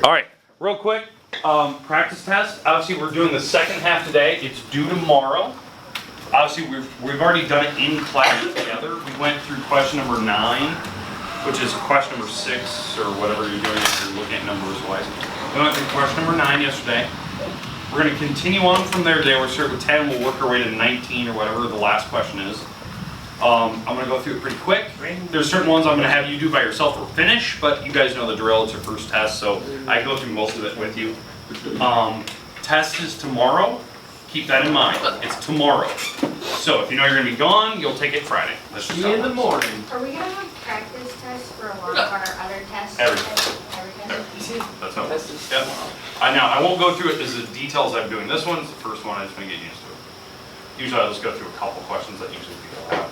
All right, real quick, practice test. Obviously, we're doing the second half today. It's due tomorrow. Obviously, we've already done it in class together. We went through question number 9, which is question number 6 or whatever you're doing if you're looking at numbers wise. We went through question number 9 yesterday. We're going to continue on from there today. We're starting with 10. We'll work our way to 19 or whatever the last question is. I'm going to go through it pretty quick. There's certain ones I'm going to have you do by yourself or finish, but you guys know the drill. It's your first test, so I go through most of it with you. Test is tomorrow. Keep that in mind. It's tomorrow. So if you know you're going to be gone, you'll take it Friday. That's just See you in the morning. Are we going to have practice tests for a lot of our other tests? Every test. That's how it works. Yep. Now, I won't go through it as the details I'm doing. This one's the first one. I just want to get used to it. Usually I'll just go through a couple questions that usually people have.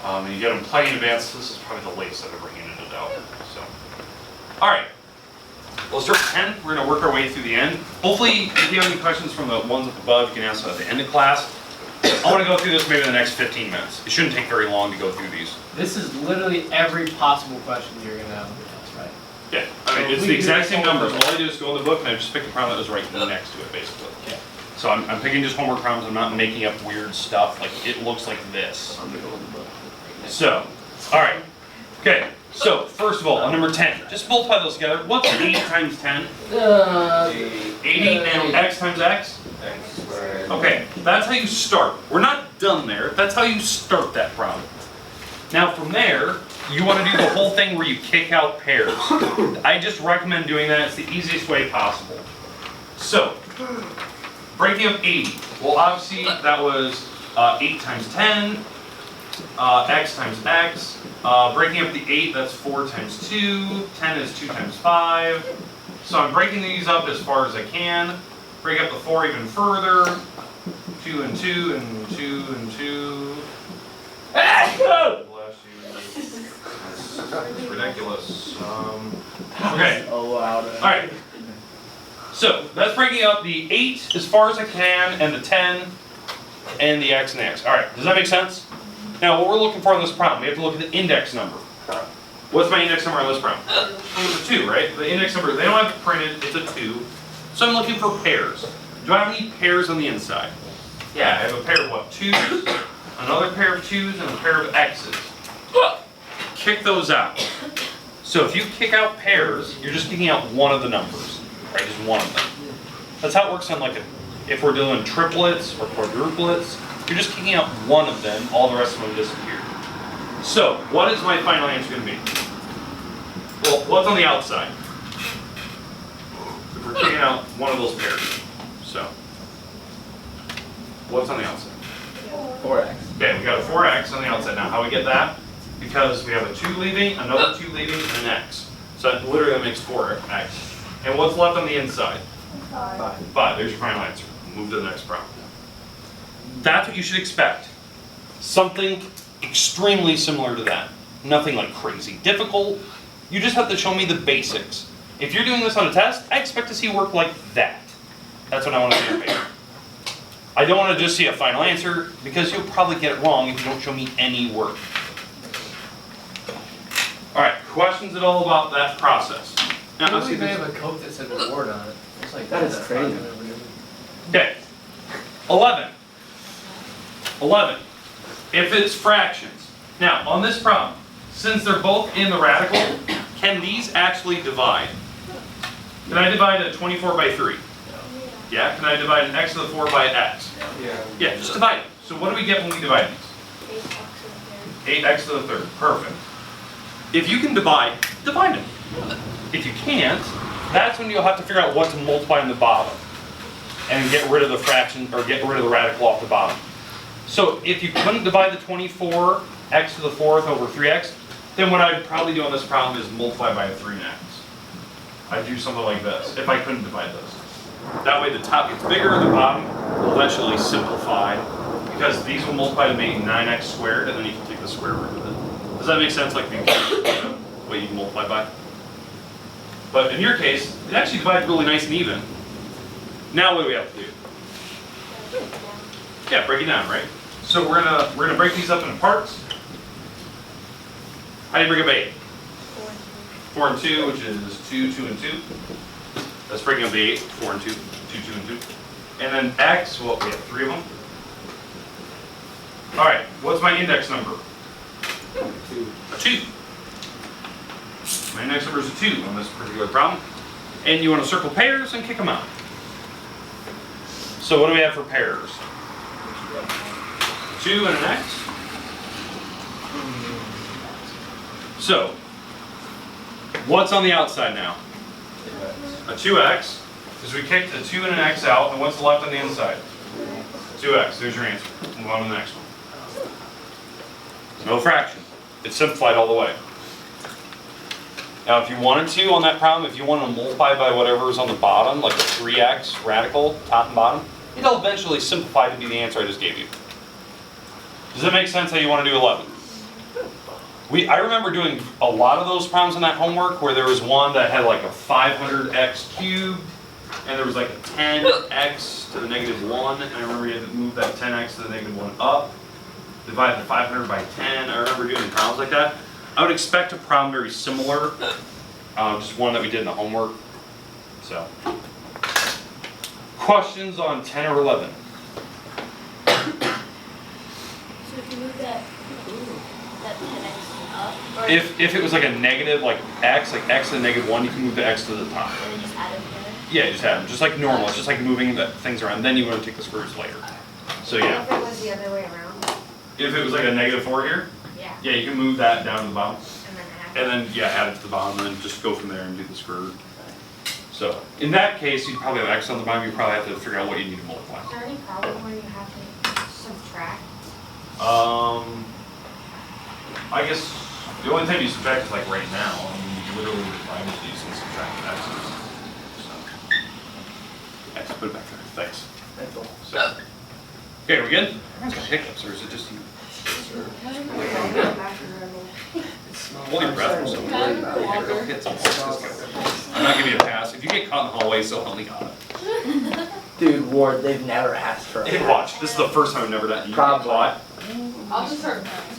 And you get them plenty in advance. This is probably the latest I've ever handed it out. So, all right. We'll start with 10. We're going to work our way through the end. Hopefully, if you have any questions from the ones up above, you can ask them at the end of class. I want to go through this maybe in the next 15 minutes. It shouldn't take very long to go through these. This is literally every possible question you're going to have in the test, right? Yeah, I mean, it's the exact same numbers. All I do is go in the book and I just pick the problem that was right next to it, basically. Okay. So I'm picking just homework problems. I'm not making up weird stuff. Like, it looks like this. So, all right. Okay, so first of all, on number 10, just multiply those together. What's 8 times 10? 80 and x times x? Okay, that's how you start. We're not done there. That's how you start that problem. Now from there, you want to do the whole thing where you kick out pairs. I just recommend doing that. It's the easiest way possible. So, breaking up 80. Well, obviously, that was 8 times 10, x times x. Breaking up the 8, that's 4 times 2. 10 is 2 times 5. So I'm breaking these up as far as I can. Break up the 4 even further. 2 and 2 and 2 and 2. Bless you. That's ridiculous. Okay. Oh, wow. All right. So that's breaking up the 8 as far as I can, and the 10, and the x and the x. All right. Does that make sense? Now, what we're looking for in this problem, we have to look at the index number. What's my index number on this problem? It's a 2, right? The index number, they don't have it printed, it's a 2. So I'm looking for pairs. Do I have any pairs on the inside? Yeah, I have a pair of what? 2s, another pair of 2s, and a pair of x's. Kick those out. So if you kick out pairs, you're just kicking out one of the numbers, right? Just one of them. That's how it works on if we're doing triplets or quadruplets. You're just kicking out one of them, all the rest of them disappear. So, what is my final answer going to be? Well, what's on the outside? If we're kicking out one of those pairs. So, what's on the outside? 4x. Okay, we got a 4x on the outside. Now, how we get that? Because we have a 2 leaving, another 2 leaving, and an x. So that literally makes 4x. And what's left on the inside? 5. There's your final answer. Move to the next problem. That's what you should expect. Something extremely similar to that. Nothing like crazy difficult. You just have to show me the basics. If you're doing this on a test, I expect to see work like that. That's what I want to see on paper. I don't want to just see a final answer because you'll probably get it wrong if you don't show me any work. All right, questions at all about that process? Now, I don't think they have a coat that said reward on it. It's like That is crazy. Okay, 11. 11. If it's fractions. Now, on this problem, since they're both in the radical, can these actually divide? Can I divide a 24 by 3? Yeah. Can I divide an x to the 4 by x? Yeah, just divide it. So what do we get when we divide these? 8x to the third. Perfect. If you can divide them. If you can't, that's when you'll have to figure out what to multiply on the bottom and get rid of the fraction, or get rid of the radical off the bottom. So if you couldn't divide the 24 x to the 4th over 3x, then what I'd probably do on this problem is multiply by a 3x. I'd do something like this, if I couldn't divide those. That way the top gets bigger, the bottom will eventually simplify, because these will multiply to make 9x squared, and then you can take the square root of it. Does that make sense, like if you what you can multiply by? But in your case, it actually divides really nice and even. Now what do we have to do? Yeah, break it down, right? So we're gonna break these up into parts. How do you break up 8? 4 and 2, which is 2, 2, and 2. That's breaking up the 8, 4 and 2, 2, 2, and 2. And then x, well, we have 3 of them. All right, what's my index number? A 2. My index number is a 2 on this particular problem. And you want to circle pairs and kick them out. So what do we have for pairs? 2 and an x. So, what's on the outside now? A 2x, because we kicked a 2 and an x out, and what's left on the inside? 2x, there's your answer. Move on to the next one. No fraction. It's simplified all the way. Now if you wanted to on that problem, if you wanted to multiply by whatever is on the bottom, like a 3x radical, top and bottom, it'll eventually simplify to be the answer I just gave you. Does that make sense how you want to do 11? I remember doing a lot of those problems in that homework where there was one that had like a 500x cubed, and there was like a 10x to the -1, and I remember you had to move that 10x to the -1 up, divide the 500 by 10. I remember doing problems like that. I would expect a problem very similar, just one that we did in the homework. So, questions on 10 or 11? So if you move that 10x up, or If it was like a negative, like x to the -1, you can move the x to the top. and then just add it there. Yeah, just have them, just like normal. It's just like moving the things around. Then you want to take the squares later. So yeah, If it was the other way around, if it was like a -4 here, yeah, yeah, you can move that down to the bottom, and then add. and then yeah, add it to the bottom, and then just go from there and do the square root. So in that case, you'd probably have x on the bottom. You probably have to figure out what you need to multiply. Is there any problem where you have to subtract? I guess the only time you subtract is like right now. I mean, you literally divide these and subtract the x's. So, x, put it back there. Thanks. So, okay, are we good? Everyone's got hiccups, or is it just you? Hold your breath for some reason. Go get some. I'm not giving you a pass. If you get caught in the hallway, so help me God. Dude, Ward, they've never asked for a Hey, watch. This is the first time I've never done it. You get Probably. caught. I'll just start crying.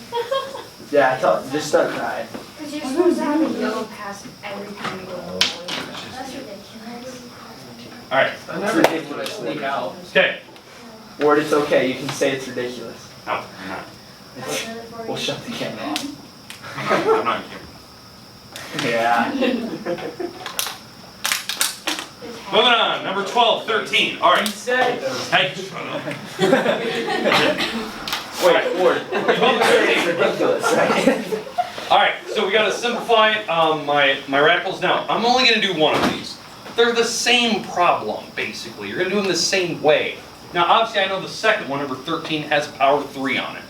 Yeah, just start crying. Because you're supposed to have a yellow pass every time you go in the hallway. That's ridiculous. All right. I never did when I sneak out. Okay. Ward, it's okay. You can say it's ridiculous. No, I'm not. We'll shut the camera off. I'm not on camera. Yeah. Moving on. Number 12, 13. All right. Say. Hey, shut up. Wait, Ward. You can say it's ridiculous, right? All right, so we got to simplify my radicals. Now, I'm only going to do one of these. They're the same problem, basically. You're going to do them the same way. Now, obviously, I know the second one, number 13, has power 3 on it.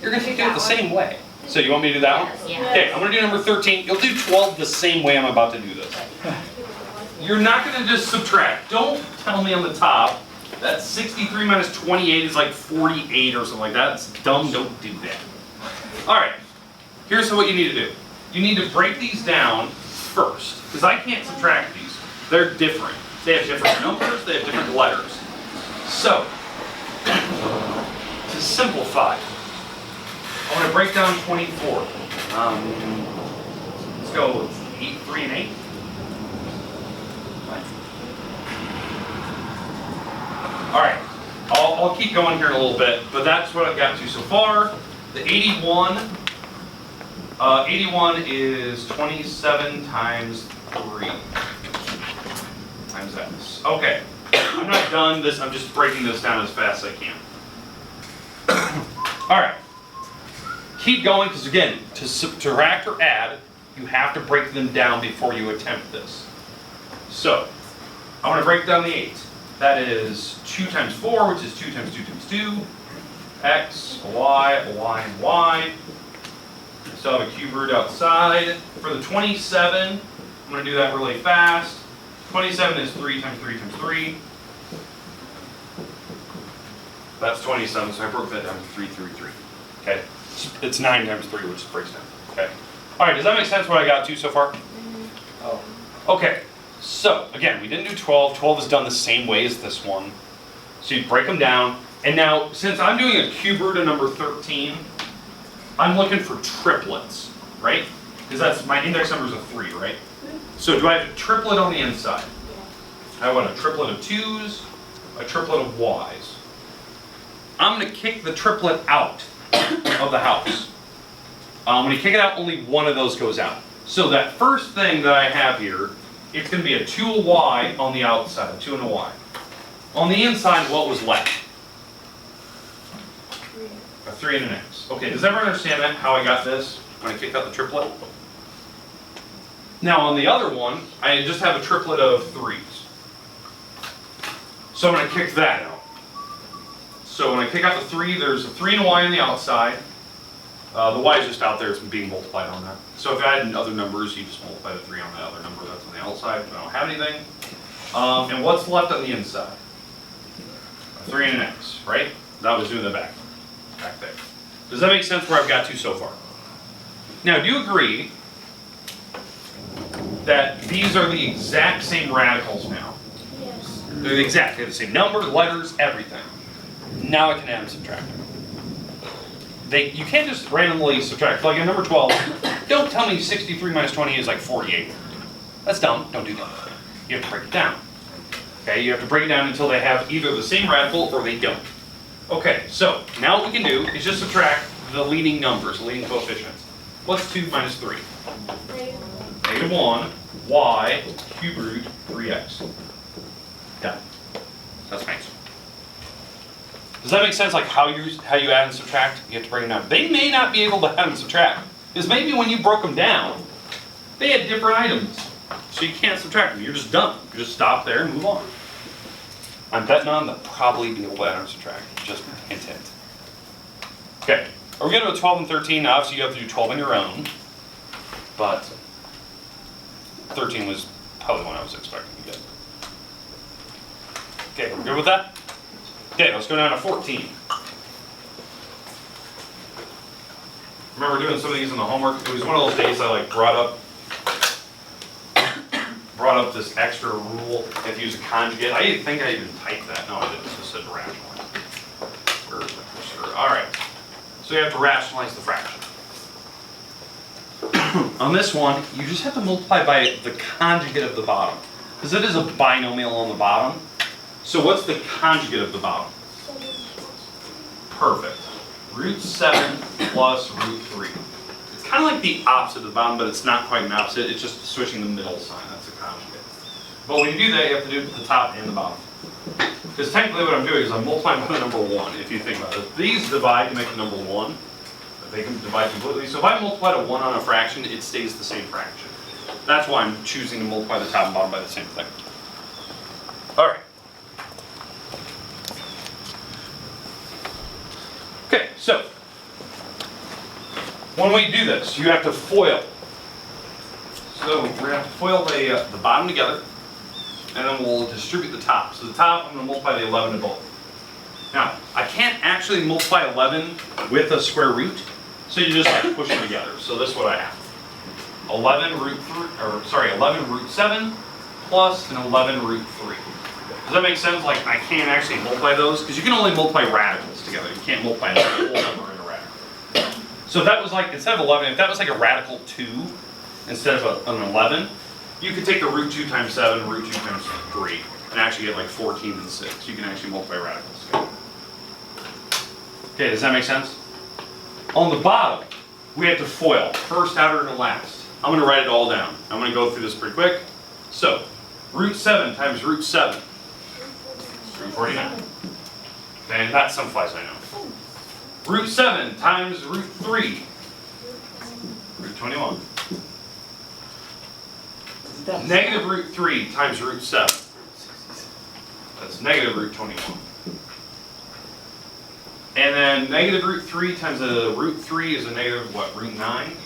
You're going to do it the same way. So you want me to do that one? Yeah. Okay, I'm going to do number 13. You'll do 12 the same way I'm about to do this. You're not going to just subtract. Don't tell me on the top that 63 minus 28 is like 48 or something like that. It's dumb. Don't do that. All right. Here's what you need to do. You need to break these down first, because I can't subtract these. They're different. They have different numbers. They have different letters. So, to simplify, I want to break down 24. Let's go with 8, 3, and 8. All right. I'll keep going here in a little bit, but that's what I've got to so far. The 81 is 27 times 3 times x. Okay, I'm not done this, I'm just breaking this down as fast as I can. All right, keep going, because again, to subtract or add, you have to break them down before you attempt this. So, I want to break down the 8. That is 2 times 4, which is 2 times 2 times 2, x, y, and y. Still have a cube root outside. For the 27, I'm going to do that really fast. 27 is 3 times 3 times 3. That's 27, so I broke that down to 3, 3, 3. Okay? It's 9 times 3, which breaks down. Okay? All right, does that make sense what I got to so far? Oh. Okay, so again, we didn't do 12. 12 is done the same way as this one. So you break them down. And now, since I'm doing a cube root of number 13, I'm looking for triplets, right? Because that's, my index number is a 3, right? So do I have a triplet on the inside? I want a triplet of 2's, a triplet of y's. I'm going to kick the triplet out of the house. When you kick it out, only one of those goes out. So that first thing that I have here, it's going to be a 2, a y on the outside, a 2 and a y. On the inside, what was left? A 3 and an x. Okay, does everyone understand that, how I got this when I kicked out the triplet? Now on the other one, I just have a triplet of 3's. So I'm going to kick that out. So when I kick out the 3, there's a 3 and a y on the outside. The y is just out there, it's being multiplied on that. So if I add other numbers, you just multiply the 3 on the other number that's on the outside. I don't have anything. And what's left on the inside? A 3 and an x, right? That was doing the back there. Does that make sense where I've got to so far? Now, do you agree that these are the exact same radicals now? Yes. They're exactly the same number, letters, everything. Now I can add and subtract them. You can't just randomly subtract. Like in number 12, don't tell me 63 minus 20 is like 48. That's dumb. Don't do that. You have to break it down. Okay, you have to break it down until they have either the same radical or they don't. Okay, so now what we can do is just subtract the leading numbers, the leading coefficients. What's 2 minus 3? Negative 1, y, cube root, 3x. Done. That's my answer. Does that make sense, like how you add and subtract? You have to break them down. They may not be able to add and subtract, because maybe when you broke them down, they had different items. So you can't subtract them. You're just done. You just stop there and move on. I'm betting on they'll probably be able to add and subtract. Just hint, hint. Okay. Are we going to go 12 and 13? Now, obviously, you have to do 12 on your own. But 13 was probably the one I was expecting to get. Okay, we're good with that? Okay, let's go down to 14. Remember doing some of these in the homework? It was one of those days I like brought up this extra rule. If you use a conjugate, I think I even typed that. No, I didn't. It just said rationalize. Where is it? Sure. All right. So you have to rationalize the fraction. On this one, you just have to multiply by the conjugate of the bottom, because it is a binomial on the bottom. So what's the conjugate of the bottom? Perfect. Root 7 plus root 3. It's kind of like the opposite of the bottom, but it's not quite an opposite. It's just switching the middle sign. That's a conjugate. But when you do that, you have to do it to the top and the bottom. Because technically what I'm doing is I'm multiplying by the number 1, if you think about it. These divide to make the number 1. They can divide completely. So if I multiply a 1 on a fraction, it stays the same fraction. That's why I'm choosing to multiply the top and bottom by the same thing. All right. Okay, so when we do this, you have to FOIL. So we're going to have to FOIL the bottom together, and then we'll distribute the top. So the top, I'm going to multiply the 11 to both. Now, I can't actually multiply 11 with a square root, so you just like push them together. So this is what I have. 11 root 7 plus an 11 root 3. Does that make sense? Like I can't actually multiply those, because you can only multiply radicals together. You can't multiply a whole number in a radical. So if that was like, instead of 11, if that was like a radical 2 instead of an 11, you could take the root 2 times 7, root 2 times 3, and actually get like 14 and 6. You can actually multiply radicals together. Okay, does that make sense? On the bottom, we have to FOIL, first, outer, and last. I'm going to write it all down. I'm going to go through this pretty quick. So, root 7 times root 7. Root 49. And that simplifies, I know. Root 7 times root 3. Root 21. Negative root 3 times root 7. That's negative root 21. And then negative root 3 times the root 3 is a negative, what, root 9?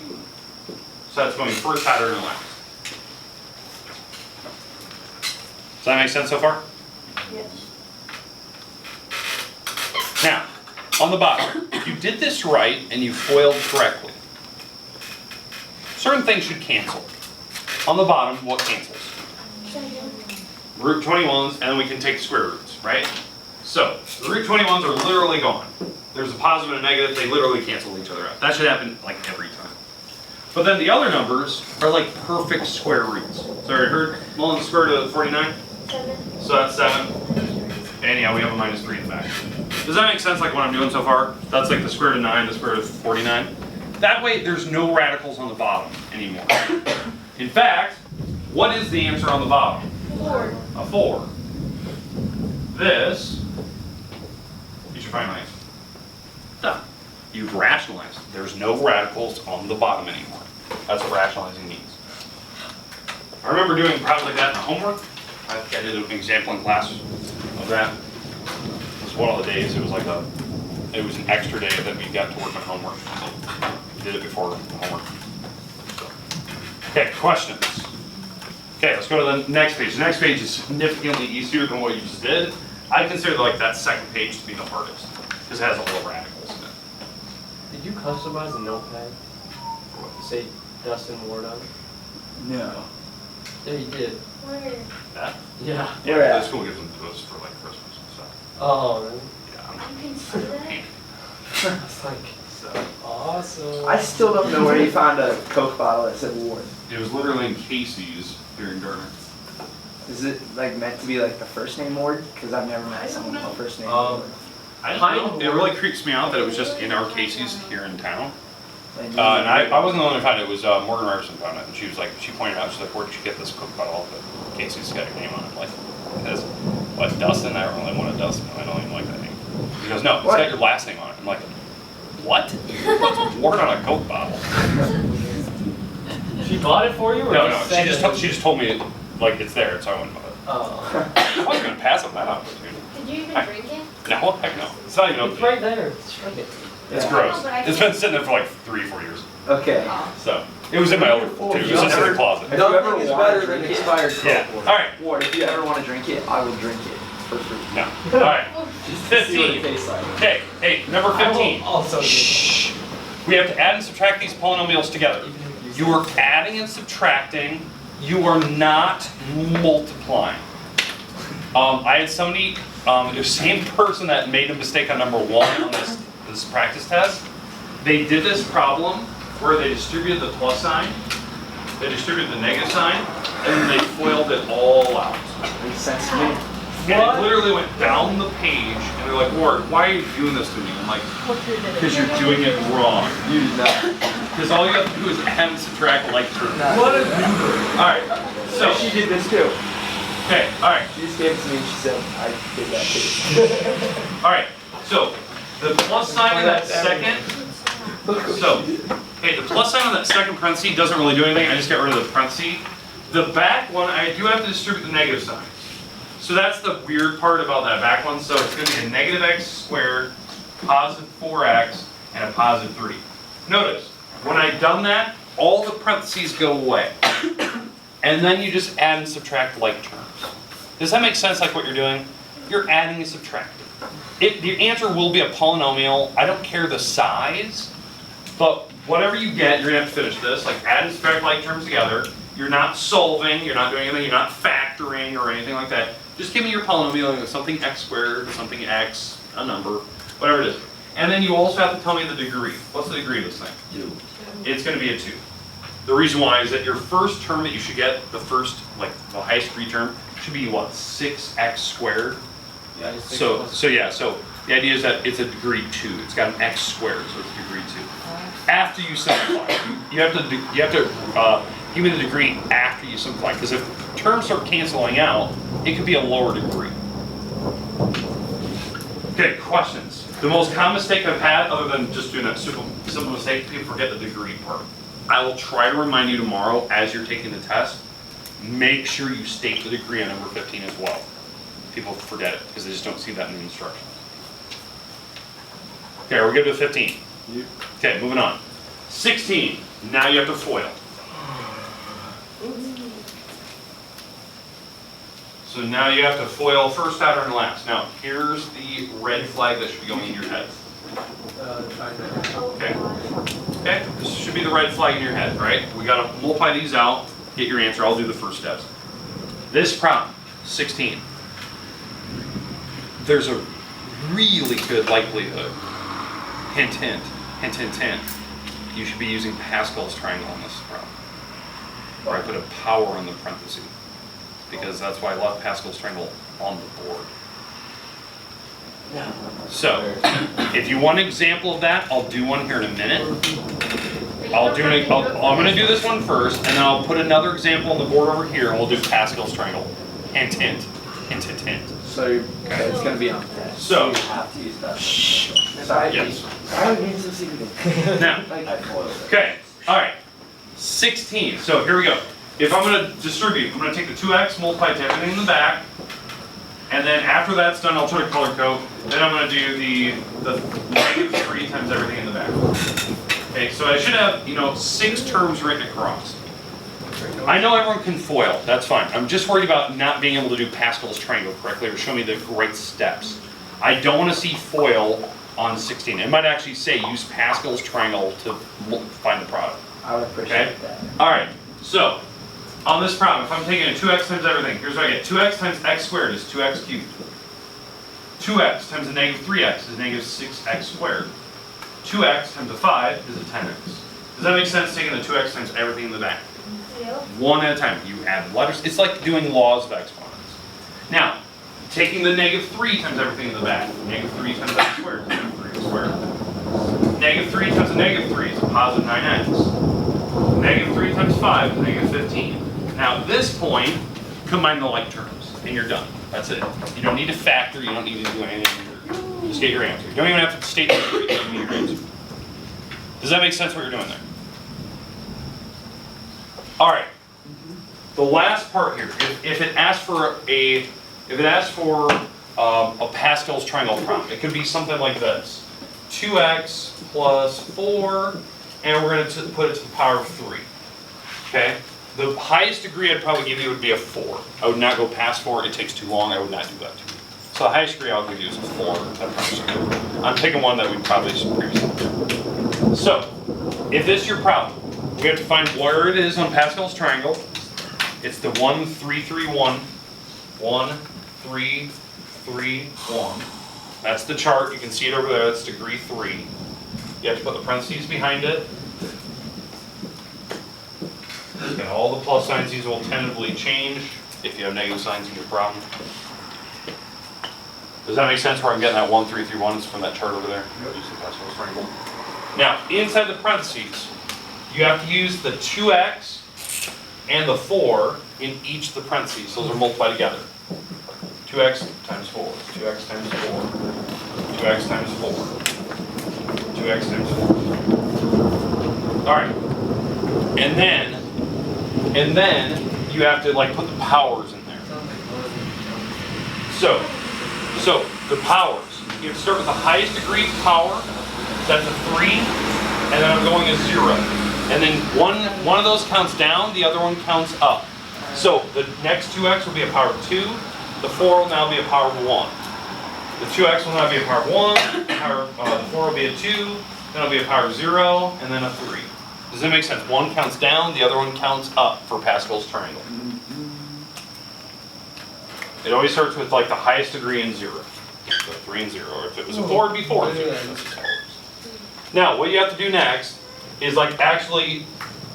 So that's going first, outer, and last. Does that make sense so far? Yes. Now, on the bottom, if you did this right and you FOILed correctly, certain things should cancel. On the bottom, what cancels? Root 21s, and then we can take the square roots, right? So, the root 21s are literally gone. There's a positive and a negative, they literally cancel each other out. That should happen like every time. But then the other numbers are like perfect square roots. So I heard Mullen's square root of 49? 7. So that's 7. And yeah, we have a minus 3 in the back. Does that make sense, like what I'm doing so far? That's like the square root of 9, the square root of 49. That way, there's no radicals on the bottom anymore. In fact, what is the answer on the bottom? 4. A 4. This is your final answer. Done. You've rationalized. There's no radicals on the bottom anymore. That's what rationalizing means. I remember doing problems like that in the homework. I did an example in class of that. It was one of the days. It was an extra day that we got to work on homework. So we did it before homework. Okay, questions. Okay, let's go to the next page. The next page is significantly easier than what you just did. I consider like that second page to be the hardest because it has all the radicals in it. Did you customize a notepad? Say Dustin Ward on it? No. Yeah, you did. Where? That? Yeah. Yeah, Where at? the school gives them to us for like Christmas and stuff. Oh, really? Yeah, You can see that? It's like, so awesome. I still don't know where you found a Coke bottle that said Ward. it was literally in Casey's here in Garner. Is it like meant to be like the first name Ward? Because I've never met someone with the first name Ward. I Pine don't know. It Ward. really creeps me out that it was just in our Casey's here in town. Like, And I wasn't the one who found it. It was Morgan Ryerson found it, and she pointed out, she's like, "Where did you get this Coke bottle?" But Casey's got your name on it. I'm like, "Because what, Dustin? I don't really want a Dustin. I don't even like that name." He goes, "No, it's What? got your last name on it." I'm like, "What? What's Ward on a Coke bottle?" She bought it for you? Or No, no. said She just told me like it's there, so I went with it. Oh. I wasn't gonna pass up that opportunity. Did you even I- drink it? No, heck no. It's not even It's open. right there. It's right there. It's Yeah. gross. No, but I It's can't- been sitting there for like 3-4 years. Okay. Oh. So it was in my old too. It was in the closet. If you ever Nothing is want better to than drink it, expired Coke. Yeah. Ward. All right. Ward, if you ever want to drink it, I will drink it for free. No. All right. Just to see what it 15. tastes like. Okay. Hey, number I will 15. also drink Shh. We have to add and subtract these polynomials together. it. You are adding and subtracting. You are not multiplying. I had somebody, the same person that made a mistake on number 1 on this practice test. They did this problem where they distributed the plus sign, they distributed the negative sign, and then they FOILed it all out. Makes sense to me. And it literally went down the page, and they're like, "Ward, why are you doing this to me?" I'm like, "Because you're doing it wrong. You did not. Because all you have to do is add and subtract like terms." What a goober. All right, so, She did this too. okay, all right, She just gave it to me and she said, I did that too. all right. So, the plus sign in that second, Look what So- she did. okay, the plus sign on that second parenthesis doesn't really do anything. I just got rid of the parenthesis. The back one, I do have to distribute the negative sign. So that's the weird part about that back one. So it's going to be a negative x squared, positive 4x, and a positive 3. Notice, when I've done that, all the parentheses go away. And then you just add and subtract like terms. Does that make sense, like what you're doing? You're adding and subtracting. The answer will be a polynomial. I don't care the size, but whatever you get, you're going to have to finish this. Like add and subtract like terms together. You're not solving, you're not doing anything, you're not factoring or anything like that. Just give me your polynomial, something x squared, something x, a number, whatever it is. And then you also have to tell me the degree. What's the degree of this thing? 2. It's going to be a 2. The reason why is that your first term that you should get, the first, like the highest degree term, should be what, 6x squared? Yeah, just So the idea is that it's a degree 2. It's got an x squared, so it's degree 2. After you simplify, you have to give me the degree after you simplify, because if terms start canceling out, it could be a lower degree. Okay, questions. The most common mistake I've had, other than just doing that simple mistake, people forget the degree part. I will try to remind you tomorrow as you're taking the test. Make sure you state the degree on number 15 as well. People forget it because they just don't see that in the instructions. Okay, we're good with 15. Yep. Okay, moving on. 16. Now you have to FOIL. So now you have to FOIL first, outer, and last. Now, here's the red flag that should be going in your head. Trying to. Okay. Okay, this should be the red flag in your head, right? We gotta multiply these out, get your answer. I'll do the first steps. This problem, 16. There's a really good likelihood, hint, hint, hint, hint, hint, you should be using Pascal's triangle on this problem. Where I put a power in the parenthesis. Because that's why I left Pascal's triangle on the board. So, if you want an example of that, I'll do one here in a minute. I'm going to do this one first, and then I'll put another example on the board over here, and we'll do Pascal's triangle. Hint, hint, hint, hint, hint. So it's going to be on test. So, you have to use that. yes. I would mean so secretive. Now, I foiled it. okay, all right. 16. So here we go. If I'm going to distribute, I'm going to take the 2x, multiply it to everything in the back, and then after that's done, I'll try to color code. Then I'm going to do the -3 times everything in the back. Okay, so I should have, 6 terms written across. I know everyone can FOIL, that's fine. I'm just worried about not being able to do Pascal's triangle correctly or show me the right steps. I don't want to see FOIL on 16. It might actually say use Pascal's triangle to find the product. I would appreciate that. All right, so on this problem, if I'm taking a 2x times everything, here's what I get. 2x times x squared is 2x cubed. 2x times a -3x is -6x squared. 2x times a 5 is a 10x. Does that make sense, taking the 2x times everything in the back? One at a time. You add letters. It's like doing laws of exponents. Now, taking the -3 times everything in the back. -3 times x squared is -3x squared. -3 times a -3 is a positive 9x. -3 times 5 is -15. Now at this point, combine the like terms, and you're done. That's it. You don't need to factor, you don't need to do anything. Just get your answer. You don't even have to state the degree, just give me your answer. Does that make sense what you're doing there? Alright. The last part here, if it asks for a Pascal's triangle problem, it could be something like this. 2x plus 4, and we're going to put it to the power of 3. Okay? The highest degree I'd probably give you would be a 4. I would not go past 4. It takes too long. I would not do that to you. So the highest degree I'll give you is a 4. I'm picking one that we probably previously did. So, if this is your problem, we have to find where it is on Pascal's triangle. It's the 1, 3, 3, 1. 1, 3, 3, 1. That's the chart. You can see it over there. That's degree 3. You have to put the parentheses behind it. And all the plus signs, these will tentatively change if you have negative signs in your problem. Does that make sense where I'm getting that 1, 3, 3, 1? It's from that chart over there. Using Pascal's triangle. Now, inside the parentheses, you have to use the 2x and the 4 in each of the parentheses. Those are multiplied together. 2x times 4, 2x times 4, 2x times 4, 2x times 4. All right. And then you have to like put the powers in there. So the powers, you have to start with the highest degree power, that's a 3, and then I'm going a 0. And then one of those counts down, the other one counts up. So the next 2x will be a power of 2, the 4 will now be a power of 1. The 2x will now be a power of 1, the 4 will be a 2, then it'll be a power of 0, and then a 3. Does that make sense? One counts down, the other one counts up for Pascal's triangle. It always starts with like the highest degree and 0. So 3 and 0, or if it was a 4, it'd be 4 and 0. That's just how it works. Now, what you have to do next is like actually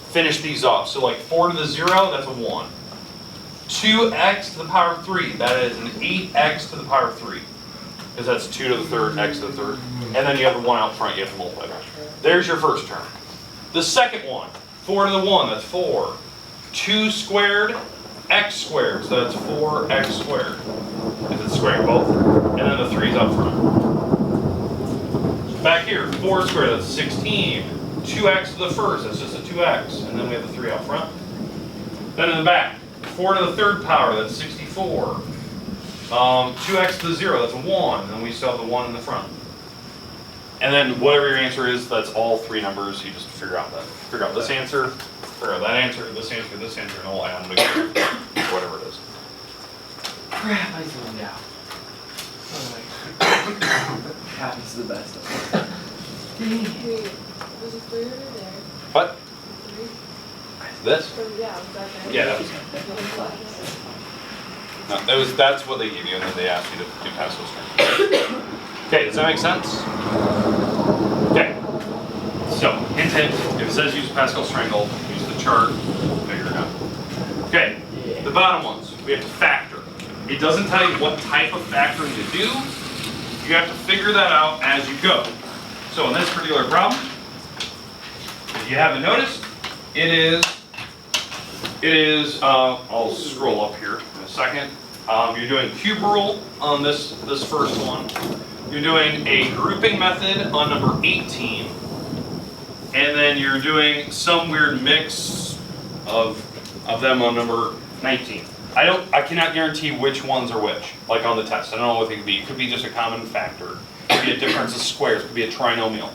finish these off. So like 4 to the 0, that's a 1. 2x to the power of 3, that is an 8x to the power of 3. Because that's 2 to the third, x to the third. And then you have the 1 out front, you have to multiply that. There's your first term. The second one, 4 to the 1, that's 4. 2 squared, x squared, so that's 4x squared. Because it's squaring both. And then the 3's up front. Back here, 4 squared, that's 16. 2x to the first, that's just a 2x. And then we have the 3 out front. Then in the back, 4 to the third power, that's 64. 2x to the 0, that's a 1. And we still have the 1 in the front. And then whatever your answer is, that's all 3 numbers. You just figure out this answer, figure out that answer, this answer, and all add them together. Whatever it is. Crap, I zoned out. Happens to the best of us. Wait, was it 3 over there? What? 3? This? Yeah, was that there? Yeah, that was No, that's what they give you, and then they ask you to do Pascal's triangle. Okay, does that make sense? Okay. So, hint, hint, if it says use Pascal strangle, use the chart, figure it out. Okay, the bottom ones, we have to factor. It doesn't tell you what type of factoring to do. You have to figure that out as you go. So in this particular problem, if you haven't noticed, it is, I'll scroll up here in a second. You're doing cube rule on this first one. You're doing a grouping method on number 18. And then you're doing some weird mix of them on number 19. I cannot guarantee which ones are which, like on the test. I don't know what they could be. It could be just a common factor. It could be a difference of squares. It could be a trinomial.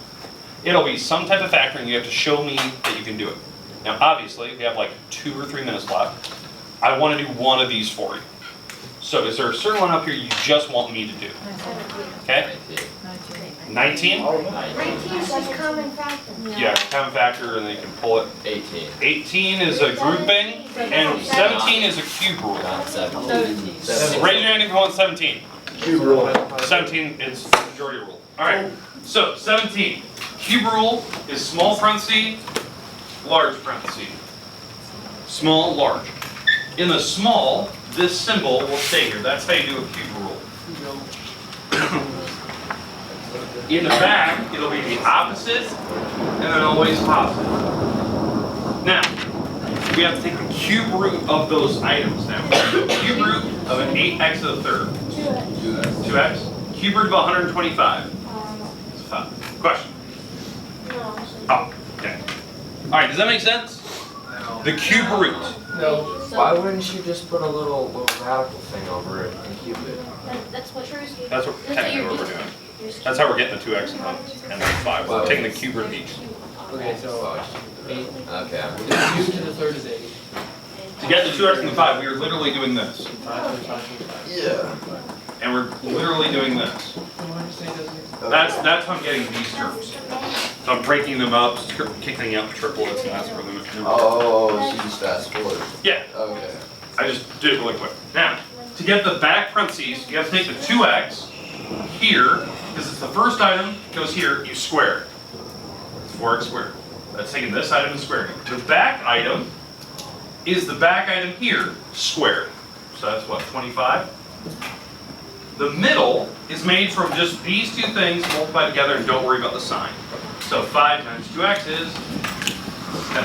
It'll be some type of factoring. You have to show me that you can do it. Now, obviously, we have like 2 or 3 minutes left. I want to do one of these for you. So is there a certain one up here you just want me to do? Okay? 19? 19 is just common factor. Yeah, common factor, and then you can pull it. 18. 18 is a grouping, and 17 is a cube rule. Not 17. Raise your hand if you want 17. Cube rule. 17 is majority rule. All right, so 17. Cube rule is small parenthesis, large parenthesis. Small, large. In the small, this symbol will stay here. That's how you do a cube rule. In the back, it'll be the opposite, and then always positive. Now, we have to take the cube root of those items now. Cube root of an 8x to the third. 2x. Cube root of 125. It's 5. Question? No. Oh, okay. All right, does that make sense? The cube root. No. Why wouldn't you just put a little radical thing over it and cube it? That's what That's what technically what we're doing. That's how we're getting the 2x and the 5. We're taking the cube root of each. Okay, so 8. Okay. Cube to the third is 8. To get the 2x and the 5, we are literally doing this. 5 times 5. Yeah. And we're literally doing this. That's how I'm getting these terms. So I'm breaking them up, kicking out triplets, and that's where the Oh, so you just fast forward. Yeah, Okay. I just did it really quick. Now, to get the back parentheses, you have to take the 2x here, because it's the first item, goes here, you square it. It's 4x squared. That's taking this item and squaring it. The back item is the back item here, squared. So that's what, 25? The middle is made from just these two things multiplied together, and don't worry about the sign. So 5 times 2x is 10.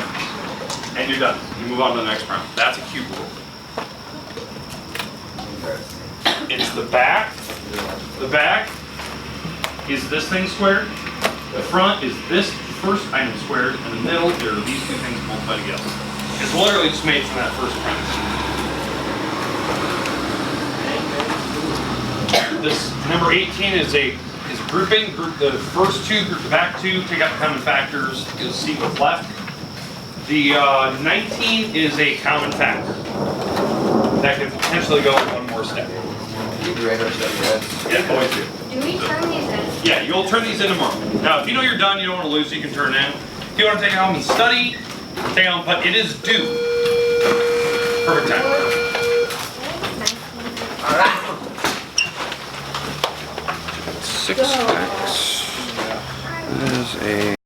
And you're done. You move on to the next round. That's a cube rule. It's the back. The back is this thing squared. The front is this first item squared, and the middle, there are these two things multiplied together. It's literally just made from that first premise. This number 18 is grouping. Group the first two, group the back two, take out the common factors. You'll see what's left. The 19 is a common factor that could potentially go one more step. Yeah, always do. Do we turn these in? Yeah, you'll turn these in tomorrow. Now, if you know you're done, you don't want to lose, you can turn in. If you want to take it home and study, take it home, but it is due.